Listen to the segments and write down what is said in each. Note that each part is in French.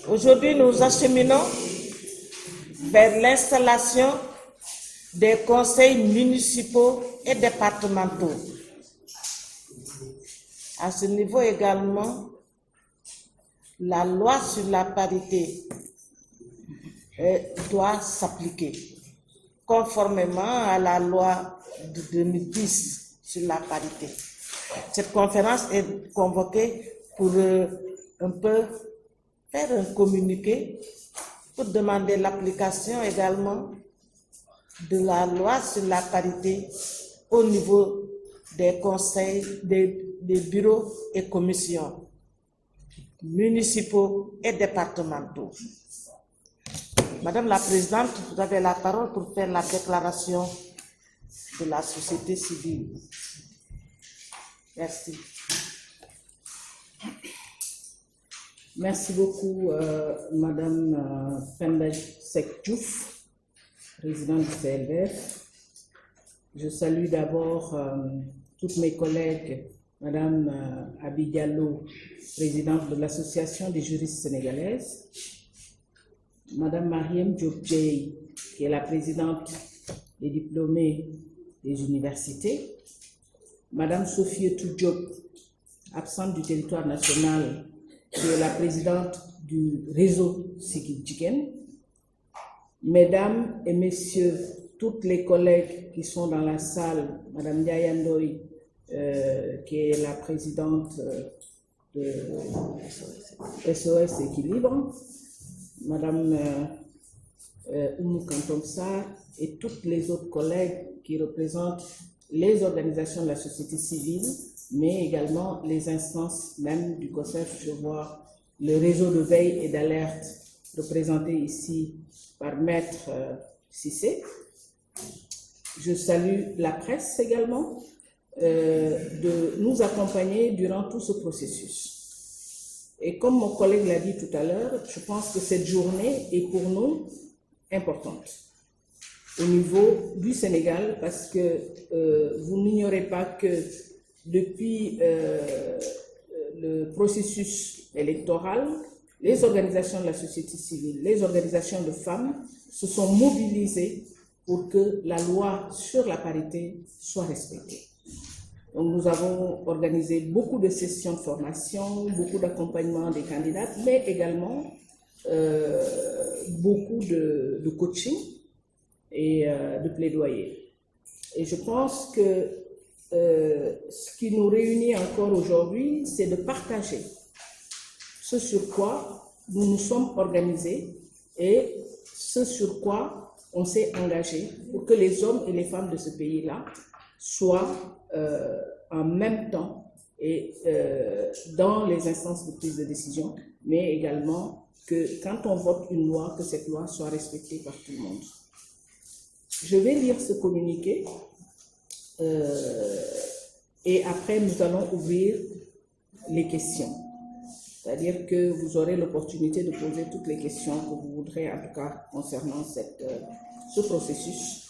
Aujourd'hui, nous acheminons vers l'installation des conseils municipaux et départementaux. À ce niveau également, la loi sur la parité doit s'appliquer, conformément à la loi de 2010 sur la parité. Cette conférence est convoquée pour un peu faire un communiqué pour demander l'application également de la loi sur la parité au niveau des conseils, des bureaux et commissions municipaux et départementaux. Madame la Présidente, vous avez la parole pour faire la déclaration de la société civile. Merci. Merci beaucoup, Madame Penda Seck Diouf, présidente du CLF. Je salue d'abord toutes mes collègues, Madame Abi Diallo, présidente de l'Association des juristes sénégalaises, Madame Mariam Diop-Dieye, qui est la présidente des diplômés des universités, Madame Sophie Diop, absente du territoire national, qui est la présidente du réseau Sigil Jigéen, Mesdames et Messieurs, toutes les collègues qui sont dans la salle, Madame Ndiaye Ndoye, qui est la présidente de SOS Équilibre, Madame Oumou Kantom Sarr et toutes les autres collègues qui représentent les organisations de la société civile, mais également les instances même du COSEF. Je vois le réseau de veille et d'alerte représenté ici par Maître Cissé. Je salue la presse également de nous accompagner durant tout ce processus. Et comme mon collègue l'a dit tout à l'heure, je pense que cette journée est pour nous importante au niveau du Sénégal, parce que vous n'ignorez pas que depuis le processus électoral, les organisations de la société civile, les organisations de femmes se sont mobilisées pour que la loi sur la parité soit respectée. Donc nous avons organisé beaucoup de sessions de formation, beaucoup d'accompagnement des candidates, mais également beaucoup de coaching et de plaidoyer. Et je pense que ce qui nous réunit encore aujourd'hui, c'est de partager ce sur quoi nous nous sommes organisés et ce sur quoi on s'est engagé pour que les hommes et les femmes de ce pays-là soient en même temps et dans les instances de prise de décision, mais également que quand on vote une loi, que cette loi soit respectée par tout le monde. Je vais lire ce communiqué et après nous allons ouvrir les questions. C'est-à-dire que vous aurez l'opportunité de poser toutes les questions que vous voudrez, en tout cas concernant ce processus,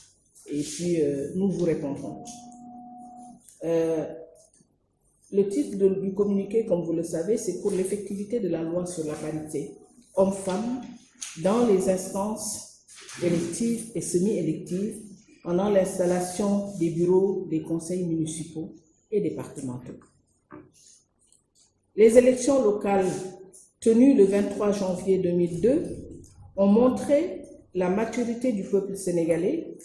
et puis nous vous répondrons. Le titre du communiqué, comme vous le savez, c'est pour l'effectivité de la loi sur la parité hommes-femmes dans les instances électives et semi-électives pendant l'installation des bureaux des conseils municipaux et départementaux. Les élections locales tenues le 23 janvier 2002 ont montré la maturité du peuple sénégalais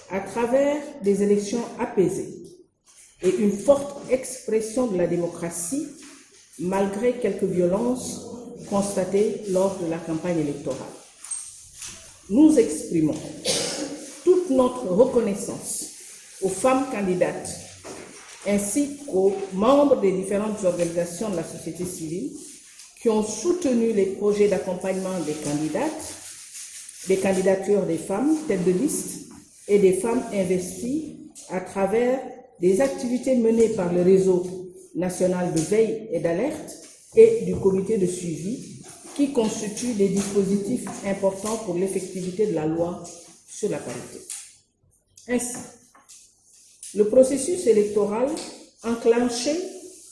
à travers des élections apaisées et une forte expression de la démocratie malgré quelques violences constatées lors de la campagne électorale. Nous exprimons toute notre reconnaissance aux femmes candidates ainsi qu'aux membres des différentes organisations de la société civile qui ont soutenu les projets d'accompagnement des candidates, des candidatures des femmes, têtes de liste, et des femmes investies à travers des activités menées par le réseau national de veille et d'alerte et du comité de suivi qui constituent des dispositifs importants pour l'effectivité de la loi sur la parité. Ainsi, Le processus électoral enclenché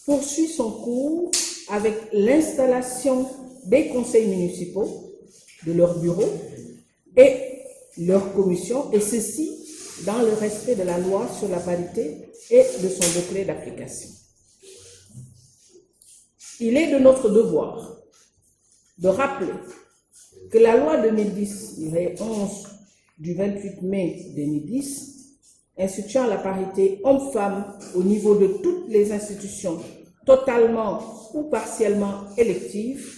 poursuit son cours avec l'installation des conseils municipaux, de leurs bureaux et leurs commissions, et ceci dans le respect de la loi sur la parité et de son décret d'application. Il est de notre devoir de rappeler que la loi 2010-11 du 28 mai 2010 instituant la parité homme-femme au niveau de toutes les institutions totalement ou partiellement électives,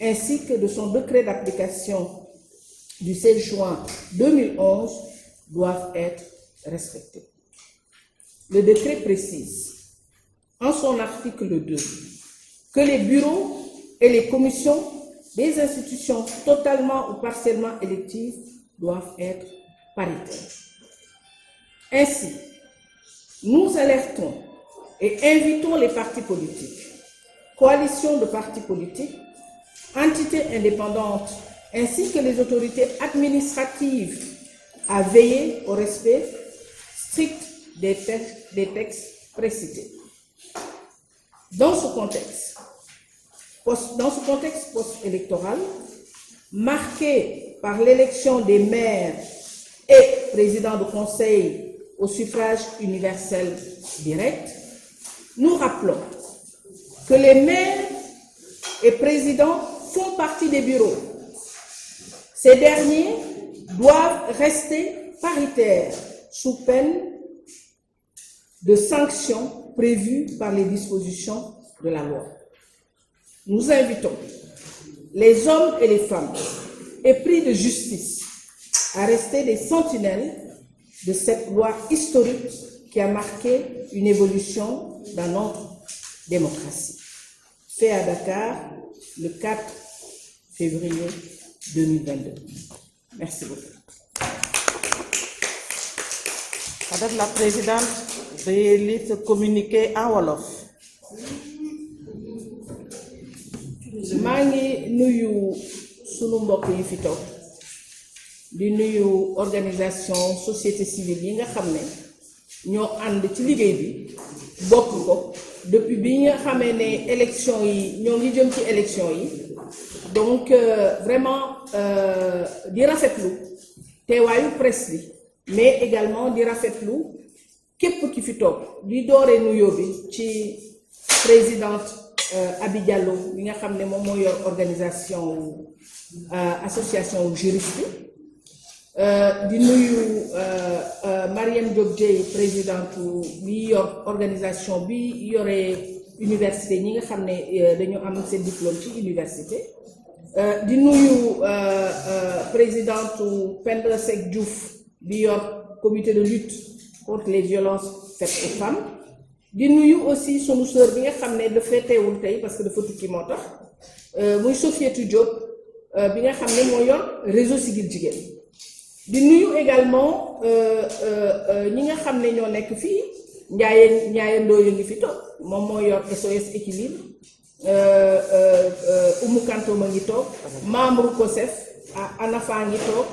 ainsi que de son décret d'application du 16 juin 2011, doivent être respectés. Le décret précise, en son article 2, que les bureaux et les commissions des institutions totalement ou partiellement électives doivent être paritaires. Ainsi, nous alertons et invitons les partis politiques, coalitions de partis politiques, entités indépendantes, ainsi que les autorités administratives à veiller au respect strict des textes précités. Dans ce contexte post-électoral, marqué par l'élection des maires et présidents de conseil au suffrage universel direct, nous rappelons que les maires et présidents font partie des bureaux. Ces derniers doivent rester paritaires sous peine de sanctions prévues par les dispositions de la loi. Nous invitons les hommes et les femmes épris de justice à rester des sentinelles de cette loi historique qui a marqué une évolution dans notre démocratie. Fait à Dakar le 4 février 2022. Merci beaucoup. Madame la Présidente, veuillez lire ce communiqué en wolof. maa ngi nuyu sunu mbokk yi fi toog di nuyu organisation société civile yi nga xam ne ñoo ànd ci liggéey bi bokk ko depuis bi nga xamee ne élection yi ñoo ngi jëm ci élection yi donc vraiment di rafetlu teewaayu presse bi mais également di rafetlu képp ki fi toog di dooree nuyoo bi ci présidente Abi Diallo bi nga xam ne moom moo yor organisation association juriste di nuyu Mariam Diop Dieye présidente bi yor organisation bi yore université ñi nga xam ne dañu am seen diplôme ci université di nuyu présidente Penda Seck Diouf bi yor comité de lutte contre les violences faites aux femmes di nuyu aussi sunu sœur bi nga xam ne dafa teewul tey parce que dafa tukki moo tax muy Sofietou Diop bi nga xam ne moo yor réseau Siggil Jigéen di nuyu également ñi nga xam ne ñoo nekk fii Ndiaye Ndoye ngi fi toog moom moo yor SOS équilibre Oumou Kanto ma ngi toog membre COSEF Anafa ngi toog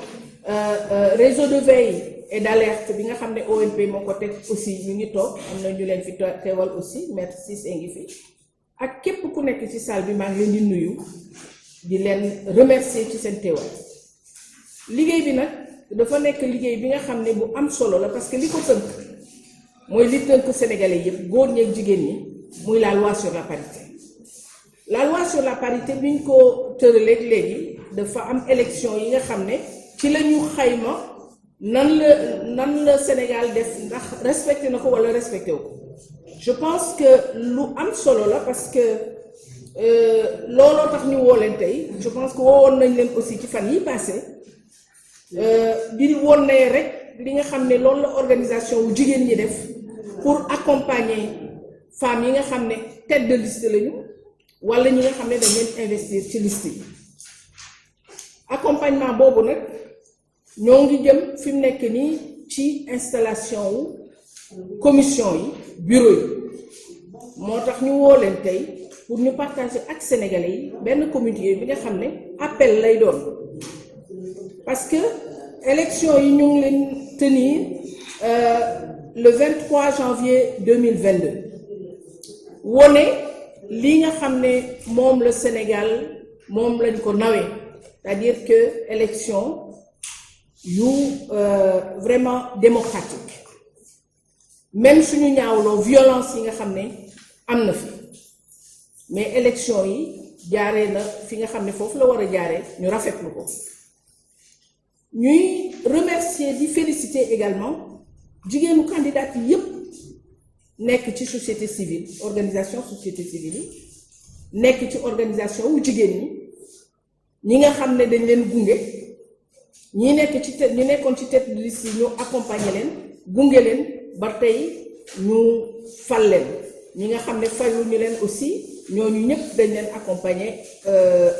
réseau de veille et d'alerte bi nga xam ne ONP moo ko teg aussi ñu ngi toog am na ñu leen fi teewal aussi maître Cissé ngi fi ak képp ku nekk ci salle bi maa ngi leen di nuyu di leen remercier ci seen teewal liggéey bi nag dafa nekk liggéey bi nga xam ne bu am solo la parce que li ko tënk mooy li tënk sénégalais yëpp góor ñi ak jigéen ñi muy la loi sur la parité. La loi sur la parité bi ñu ko tëralee léegi dafa am élection yi nga xam ne ci la ñu xayma nan la Sénégal def ndax respecté na ko wala respecté wu ko. Je pense que lu am solo la parce que looloo tax ñu woo leen tey je pense que woowoon nañ leen aussi ci fan yi passé di woon ne rek li nga xam ne loolu la organisation wu jigéen ñi def pour accompagner femmes yi nga xam ne tête de liste lañu wala ñi nga xam ne dañ leen investir ci liste yi accompagnement boobu nag ñoo ngi jëm fi mu nekk nii ci installation wu commission yi bureau yi moo tax ñu woo leen tey pour ñu partager ak sénégalais yi benn communiqué bi nga xam ne appel lay doon parce que élection yi ñu ngi leen tenir le 23 janvier 2022 wone li nga xam ne moom le Sénégal moom lañ ko nawee, c'est-à-dire que élection yu vraiment démocratique, même suñu ñaawloo violence yi nga xam ne am na fi, mais élection yi jaaree na fi nga xam ne foofu la war a jaaree ñu rafetlu ko. ñuy remercier di féliciter également jigéenu candidat yi yépp nekk ci société civile, organisation société civile yi nekk ci organisation wu jigéen ñi nga xam ne dañ leen gunge, ñi nekk ci tête ñu nekkoon ci tête de liste yi ñu accompagner leen gunge leen ba tey ñu fal leen, ñi nga xam ne fayu ñu leen aussi ñooñu ñëpp dañ leen accompagner,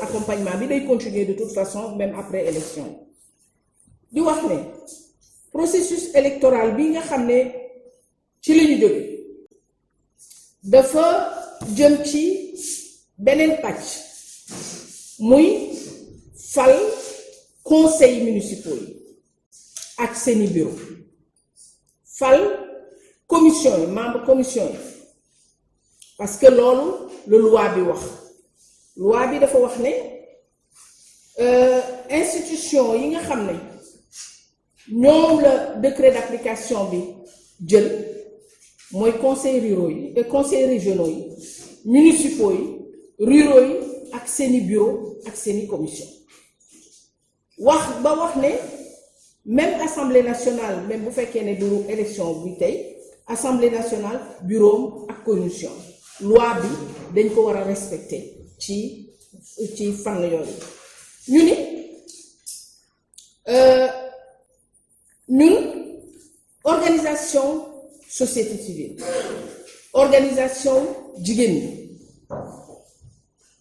accompagnement bi day continuer de toute façon même après élection. di wax ne processus électoral bi nga xam ne ci li ñu jóge dafa jëm ci beneen pàcc muy fal conseils municipaux yi ak seeni bureau, fal commission yi, membre commission yi, parce que loolu la loi bi wax. Loi bi dafa wax ne institution yi nga xam ne ñoom la décret d'application bi jël mooy conseils ruraux yi et conseils régionaux yi, municipaux yi, ruraux yi ak seeni bureau ak seeni commission. wax ba wax ne même assemblée nationale, même bu fekkee ne du élection bi tey, assemblée nationale bureau ak commission, loi bi dañ ko war a respecter ci fànn yooyu. ñu ni ñun organisation société civile, organisation jigéen ñi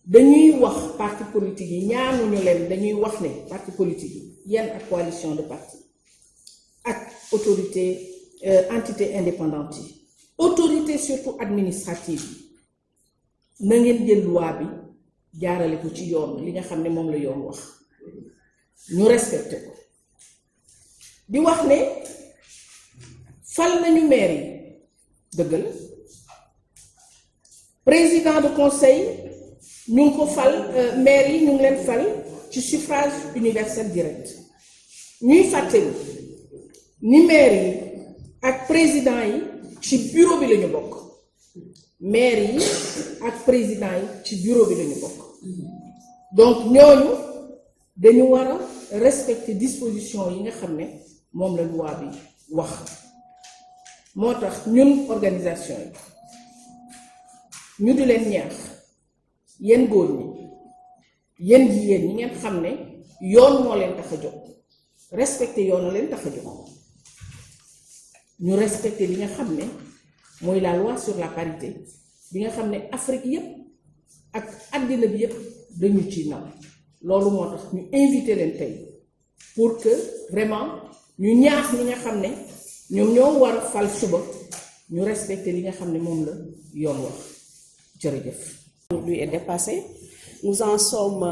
dañuy wax parti politique yi, ñaanuñu leen, dañuy wax ne parti politique yi yenn ak coalition de parti ak autorité entité indépendante yi, autorité surtout administrative yi, na ngeen jël loi bi jaarale ko ci yoon li nga xam ne moom la yoon wax, ñu respecté ko. di wax ne fal nañu maire yi, dëgg la, président de conseil ñu ngi ko fal, maire yi ñu ngi leen fal ci suffrage universel direct. ñuy fàttali ni maire yi ak président yi ci bureau bi lañu bokk, maire yi ak président yi ci bureau bi lañu bokk, donc ñooñu dañu war a respecter disposition yi nga xam ne moom la loi bi wax. moo tax ñun organisation yi ñu di leen ñaax, yéen góor ñi, yéen jigéen ñi ngeen xam ne yoon moo leen tax a jóg, respecter yoon leen tax a jóg, ñu respecter li nga xam ne mooy la loi sur la parité bi nga xam ne Afrique yépp ak àddina bi yépp dañu ci naw. loolu moo tax ñu invité leen tey pour que vraiment ñu ñaax ñi nga xam ne ñoom ñoo war a fal suba ñu respecter li nga xam ne moom la yoon wax. jërëjëf. Aujourd'hui est dépassé. Nous en sommes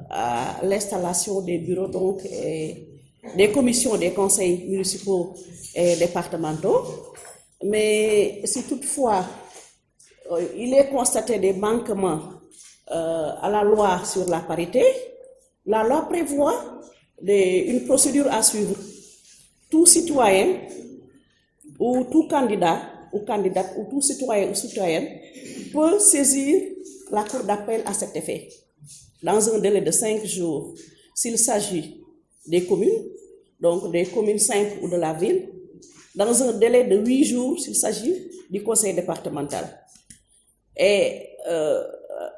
à l'installation des bureaux donc et des commissions des conseils municipaux et départementaux. Mais si toutefois il est constaté des manquements à la loi sur la parité, la loi prévoit une procédure à suivre. Tout citoyen ou tout candidat ou candidate ou tout citoyen ou citoyenne peut saisir la cour d'appel à cet effet dans un délai de 5 jours s'il s'agit des communes, donc des communes simples ou de la ville, dans un délai de 8 jours s'il s'agit du conseil départemental. Et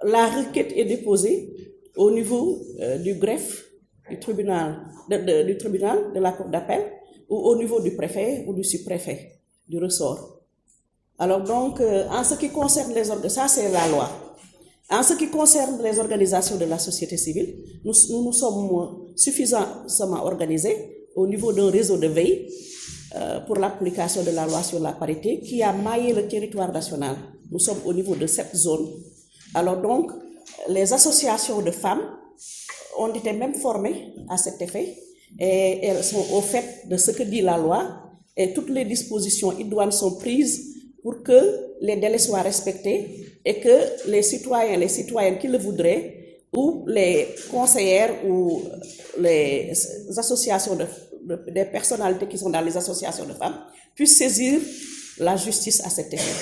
la requête est déposée au niveau du greffe du tribunal de la cour d'appel ou au niveau du préfet ou du sous-préfet du ressort. Alors donc, en ce qui concerne les organisations, ça c'est la loi. En ce qui concerne les organisations de la société civile, nous sommes suffisamment organisés au niveau d'un réseau de veille pour l'application de la loi sur la parité qui a maillé le territoire national. Nous sommes au niveau de 7 zones. Alors donc, les associations de femmes ont été même formées à cet effet et elles sont au fait de ce que dit la loi et toutes les dispositions idoines sont prises pour que les délais soient respectés et que les citoyennes qui le voudraient, ou les conseillères ou les associations des personnalités qui sont dans les associations de femmes puissent saisir la justice à cet effet.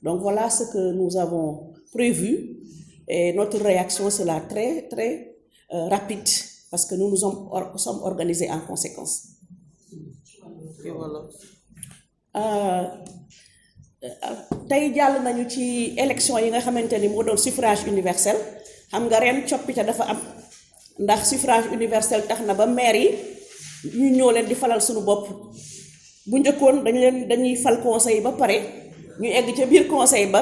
Donc voilà ce que nous avons prévu, et notre réaction sera très très rapide parce que nous sommes organisés en conséquence. Et voilà. Tey jàll nañu ci élection yi nga xamante ni moo doon suffrage universel. Xam nga ren coppite dafa am ndax suffrage universel tax na ba maire yi ñu ñoo leen di falal suñu bopp. Bu njëkkoon dañuy fal conseil ba pare ñu egg ca biir conseil ba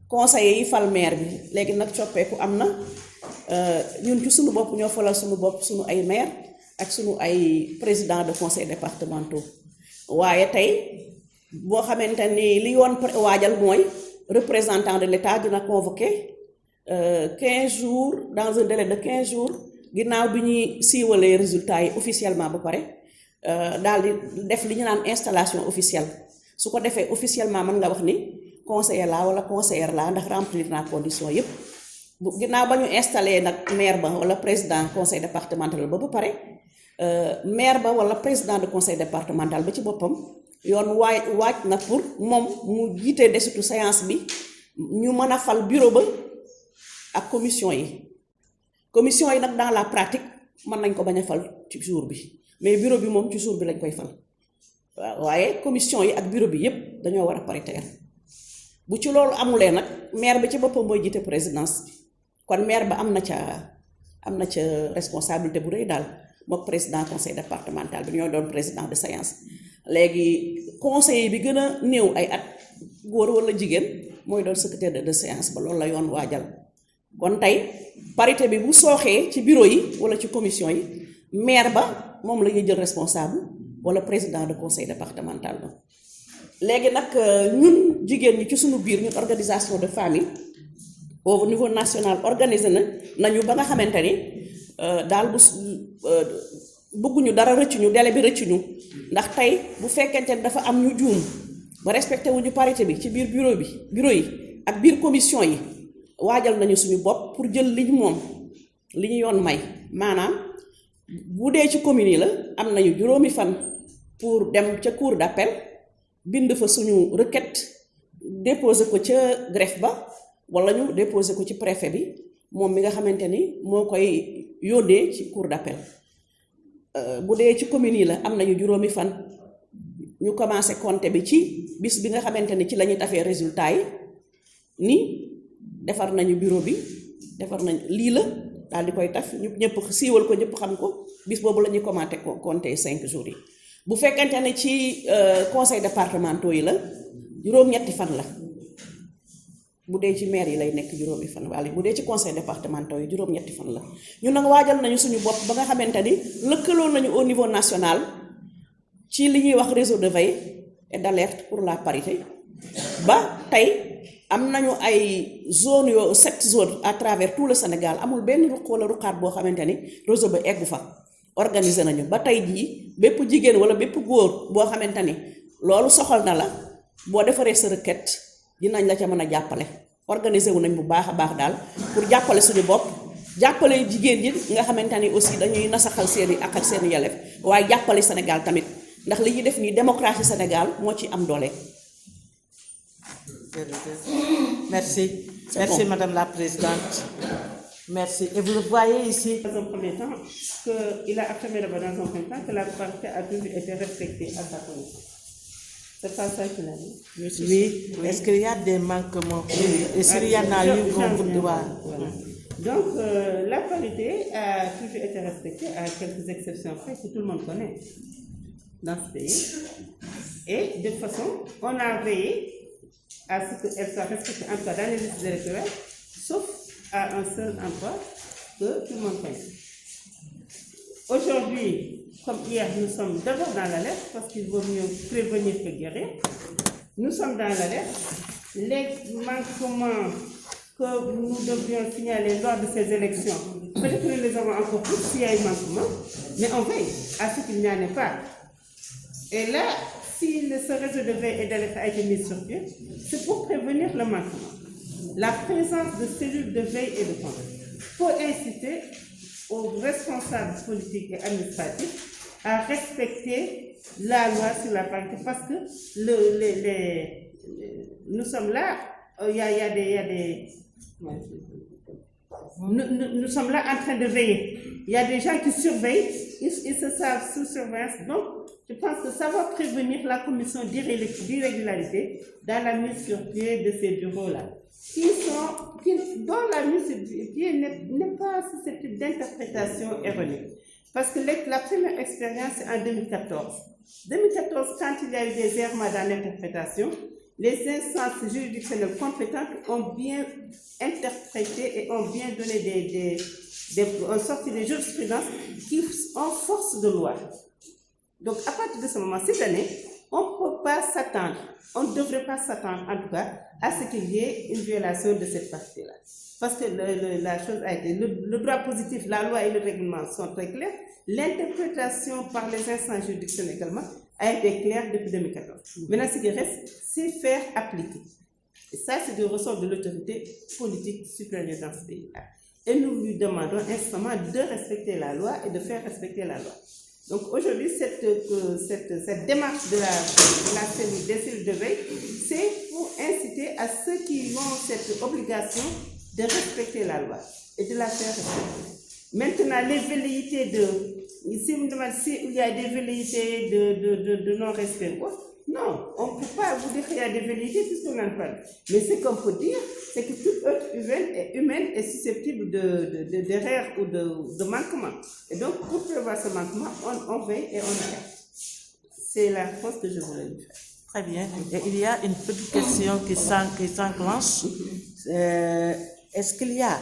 conseillers yi fal maire bi léegi nag coppeeku am na ñun ci suñu bopp ñoo falal suñu bopp suñu ay maire ak suñu ay président de conseil départementaux. Waaye tey boo xamante ni li yoon waajal mooy représentant de l'État dina convoquer 15 jours dans un délai de 15 jours ginnaaw bi ñuy siiwalee résultats yi officiellement ba pare daal di def li ñu naan installation officielle su ko defee officiellement mën nga wax ni conseiller la wala conseillère la ndax remplir naa condition yépp bu ginnaaw ba ñu installé nag maire ba wala président conseil départemental ba pare maire ba wala président de conseil départemental ba ci boppam yoon waaj na pour moom mu jiite desitu séance bi ñu mën a fal bureau ba ak commission yi nag dans la pratique mën nañ ko bañ a fal ci jour bi mais bureau bi moom ci jour bi lañ koy fal waaw waaye commission yi ak bureau bi yépp dañoo war a paritaire bu ci loolu amulee nag maire bi ci boppam mooy jiite présidence bi kon maire ba am na ca responsabilité bu rëy daal mook président conseil départemental bi ñoo doon président de séance. Léegi conseiller bi gën a néew ay at góor wala jigéen mooy doon secrétaire de séance ba loolu la yoon waajal kon tey parité bi bu sooxee ci bureau yi wala ci commission yi maire ba moom la ñuy jël responsable wala président de conseil départemental ba. Léegi nag ñun jigéen ñi ci suñu biir ñun organisation de famille au niveau national organisé nañu ba nga xamante ni daal bëgguñu dara rëccuñu délai bi rëccuñu ndax tey bu fekkente ne dafa am ñu juum ba respecté wuñu parité bi ci biir bureau yi ak biir commission yi waajal nañu suñu bopp pour jël li ñu moom li ñu yoon may maanaam bu dee ci commune yi la am nañu juróomi fan pour dem ca cour d'appel bind fa suñu requête déposer ko ca greffe ba wala ñu déposer ko ci préfet bi moom mi nga xamante ni moo koy yónnee ci cour d'appel. Bu dee ci commune yi la am nañu juróomi fan ñu commencé compter bi ci bis bi nga xamante ni ci la ñuy tafee résultat yi ni defar nañu bureau bi defar nañ lii la daal di koy taf ñëpp siiwal ko ñëpp xam ko bis boobu la ñuy commencé compter 5 jours yi. Bu fekkente ne ci conseil départementaux yi la juróom-ñetti fan la bu dee ci maire yi lay nekk juróomi fan wala bu dee ci conseil départemental yi juróom-ñetti fan la ñun nag waajal nañu suñu bopp ba nga xamante ni lëkkaloo nañu au niveau national ci li ñuy wax réseau de veille et d'alerte pour la parité ba tey am nañu ay zone 7 zones à travers tout le Sénégal amul benn ruq wala ruqaat boo xamante ni réseau ba eggu fa organisé nañu ba tey jii bépp jigéen wala bépp góor boo xamante ni loolu soxal na la boo defaree sa requête dinañ la ca mën a jàppale organisé wu nañ bu baax a baax daal pour jàppale suñu bopp jàppale jigéen ñi nga xamante ni aussi dañuy nasaxal seeni ak ak seeni yelleef waaye jàppale Sénégal tamit ndax li ñuy def nii démocratie Sénégal moo ci am doole. Merci. Merci bon. Madame la Présidente. Merci. Et vous le voyez ici. Dans un premier temps, il a affirmé dans un premier temps que la parité a toujours été respectée à sa connaissance. C'est pas ça qu'il a dit. Oui. Est-ce qu'il y a des manquements? Et s'il y en a eu, on vous doit. Voilà. Donc, la parité a toujours été respectée à quelques exceptions près que tout le monde connaît dans ce pays. Et de toute façon, on a veillé à ce qu'elle soit respectée en tout cas dans les listes électorales, sauf à un seul endroit que tout le monde connaît. Aujourd'hui, comme hier, nous sommes d'abord dans l'alerte parce qu'il vaut mieux prévenir que guérir. Nous sommes dans l'alerte. Les manquements que nous devrions signaler lors de ces élections, peut-être que nous les avons encore plus s'il y a eu manquement, mais on veille à ce qu'il n'y en ait pas. Et là, si ce réseau de veille et d'alerte a été mis sur pied, c'est pour prévenir le manquement. La présence de cellules de veille et de contrôle pour inciter aux responsables politiques et administratifs à respecter la loi sur la parité, parce que nous sommes là, nous sommes là en train de veiller. Il y a des gens qui surveillent, ils se savent sous surveillance. Donc, je pense que ça va prévenir la commission d'irrégularité dans la mise sur pied de ces bureaux-là, dont la mise sur pied n'est pas susceptible d'interprétation erronée. Parce que la première expérience, c'est en 2014. 2014, quand il y a eu des errements dans l'interprétation, les instances juridictionnelles compétentes ont bien interprété et ont bien donné ont sorti des jurisprudences qui ont force de loi. Donc, à partir de ce moment, cette année, on ne peut pas s'attendre, on ne devrait pas s'attendre en tout cas à ce qu'il y ait une violation de cette partie-là. Parce que la chose a été, le droit positif, la loi et le règlement sont très clairs. L'interprétation par les instances juridictionnelles également a été claire depuis 2014. Maintenant, ce qui reste, c'est faire appliquer. Et ça, c'est du ressort de l'autorité politique supérieure dans ce pays-là. Et nous lui demandons instamment de respecter la loi et de faire respecter la loi. Donc aujourd'hui, cette démarche de la cellule, des cellules de veille, c'est pour inciter à ceux qui ont cette obligation de respecter la loi et de la faire respecter. Maintenant, les velléités si vous me demandez s'il y a des velléités de non-respect, non, on ne peut pas vous dire qu'il y a des velléités puisqu'on n'en parle. Mais ce qu'on peut dire, c'est que toute autre humaine est susceptible d'erreur ou de manquement. Et donc, pour prévoir ce manquement, on veille et on arrête. C'est la réponse que je voulais lui faire. Très bien. Et il y a une petite question qui s'enclenche. Est-ce qu'il y a